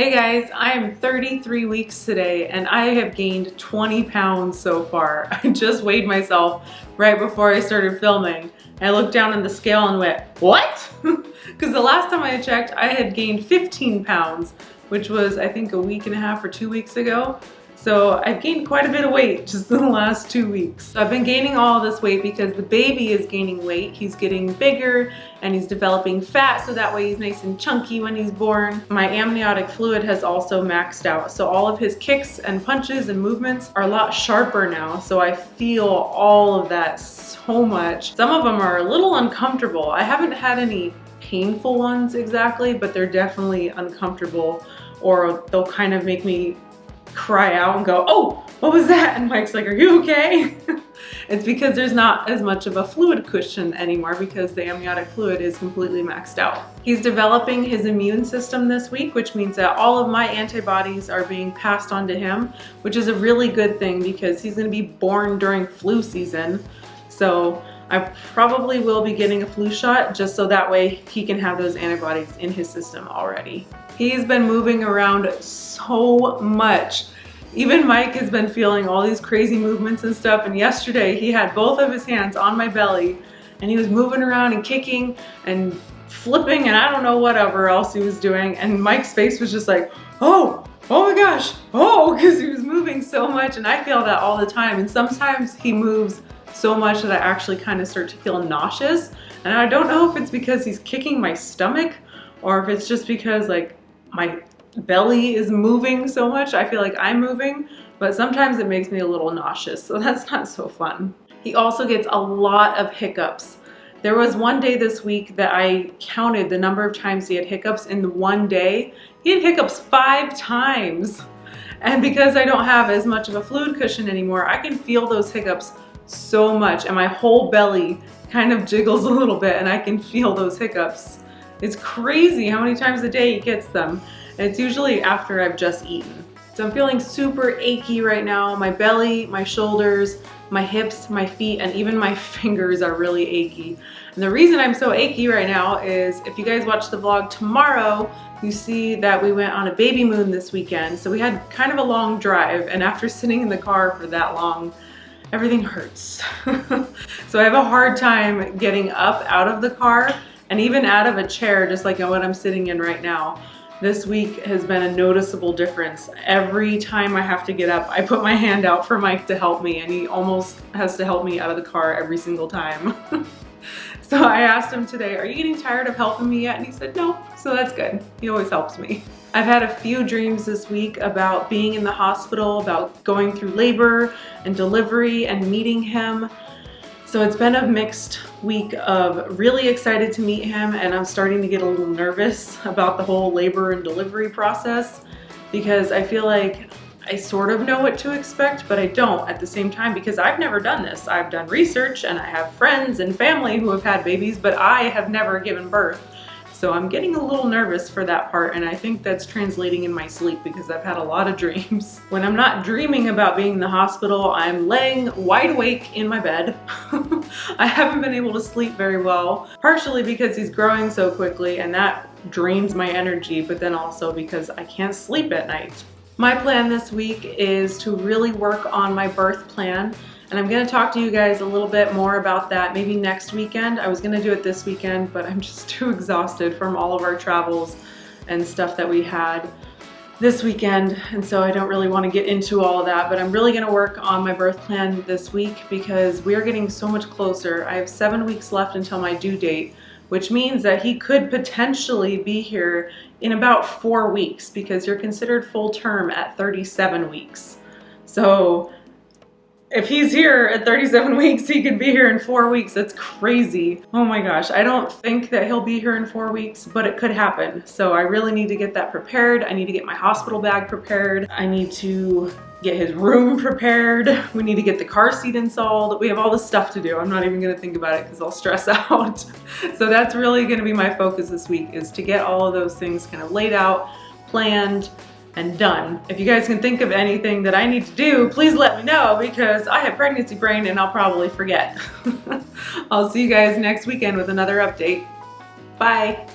Hey guys, I am 33 weeks today and I have gained 20 pounds so far. I just weighed myself right before I started filming. I looked down on the scale and went, what? Because the last time I checked, I had gained 15 pounds, which was I think a week and a half or 2 weeks ago. So I've gained quite a bit of weight just in the last 2 weeks. So I've been gaining all this weight because the baby is gaining weight. He's getting bigger and he's developing fat, so that way he's nice and chunky when he's born. My amniotic fluid has also maxed out. So all of his kicks and punches and movements are a lot sharper now. So I feel all of that so much. Some of them are a little uncomfortable. I haven't had any painful ones exactly, but they're definitely uncomfortable, or they'll kind of make me cry out and go, oh, what was that? And Mike's like, are you okay? It's because there's not as much of a fluid cushion anymore because the amniotic fluid is completely maxed out. He's developing his immune system this week, which means that all of my antibodies are being passed on to him, which is a really good thing because he's going to be born during flu season. So I probably will be getting a flu shot just so that way he can have those antibodies in his system already. He's been moving around so much. Even Mike has been feeling all these crazy movements and stuff, and yesterday he had both of his hands on my belly and he was moving around and kicking and flipping and I don't know whatever else he was doing, and Mike's face was just like, oh my gosh, oh, because he was moving so much, and I feel that all the time. And sometimes he moves so much that I actually kind of start to feel nauseous, and I don't know if it's because he's kicking my stomach or if it's just because like my belly is moving so much. I feel like I'm moving, but sometimes it makes me a little nauseous, so that's not so fun. He also gets a lot of hiccups. There was one day this week that I counted the number of times he had hiccups in the one day. He had hiccups 5 times. And because I don't have as much of a fluid cushion anymore, I can feel those hiccups so much, and my whole belly kind of jiggles a little bit and I can feel those hiccups. It's crazy how many times a day he gets them. And it's usually after I've just eaten. So I'm feeling super achy right now. My belly, my shoulders, my hips, my feet, and even my fingers are really achy. And the reason I'm so achy right now is if you guys watch the vlog tomorrow, you see that we went on a baby moon this weekend. So we had kind of a long drive, and after sitting in the car for that long, everything hurts. So I have a hard time getting up out of the car and even out of a chair, just like what I'm sitting in right now. This week has been a noticeable difference. Every time I have to get up, I put my hand out for Mike to help me, and he almost has to help me out of the car every single time. So I asked him today, are you getting tired of helping me yet? And he said, no, so that's good. He always helps me. I've had a few dreams this week about being in the hospital, about going through labor and delivery and meeting him. So it's been a mixed week of really excited to meet him, and I'm starting to get a little nervous about the whole labor and delivery process because I feel like I sort of know what to expect, but I don't at the same time because I've never done this. I've done research and I have friends and family who have had babies, but I have never given birth. So I'm getting a little nervous for that part, and I think that's translating in my sleep because I've had a lot of dreams. When I'm not dreaming about being in the hospital, I'm laying wide awake in my bed. I haven't been able to sleep very well, partially because he's growing so quickly and that drains my energy, but then also because I can't sleep at night. My plan this week is to really work on my birth plan, and I'm going to talk to you guys a little bit more about that maybe next weekend. I was going to do it this weekend, but I'm just too exhausted from all of our travels and stuff that we had this weekend, and so I don't really want to get into all of that, but I'm really going to work on my birth plan this week because we are getting so much closer. I have 7 weeks left until my due date, which means that he could potentially be here in about 4 weeks because you're considered full term at 37 weeks. So if he's here at 37 weeks, he could be here in 4 weeks. That's crazy. Oh my gosh. I don't think that he'll be here in 4 weeks, but it could happen. So I really need to get that prepared. I need to get my hospital bag prepared. I need to get his room prepared. We need to get the car seat installed. We have all this stuff to do. I'm not even gonna think about it because I'll stress out. So that's really gonna be my focus this week, is to get all of those things kind of laid out, planned, and done. If you guys can think of anything that I need to do, please let me know because I have pregnancy brain and I'll probably forget. I'll see you guys next weekend with another update. Bye.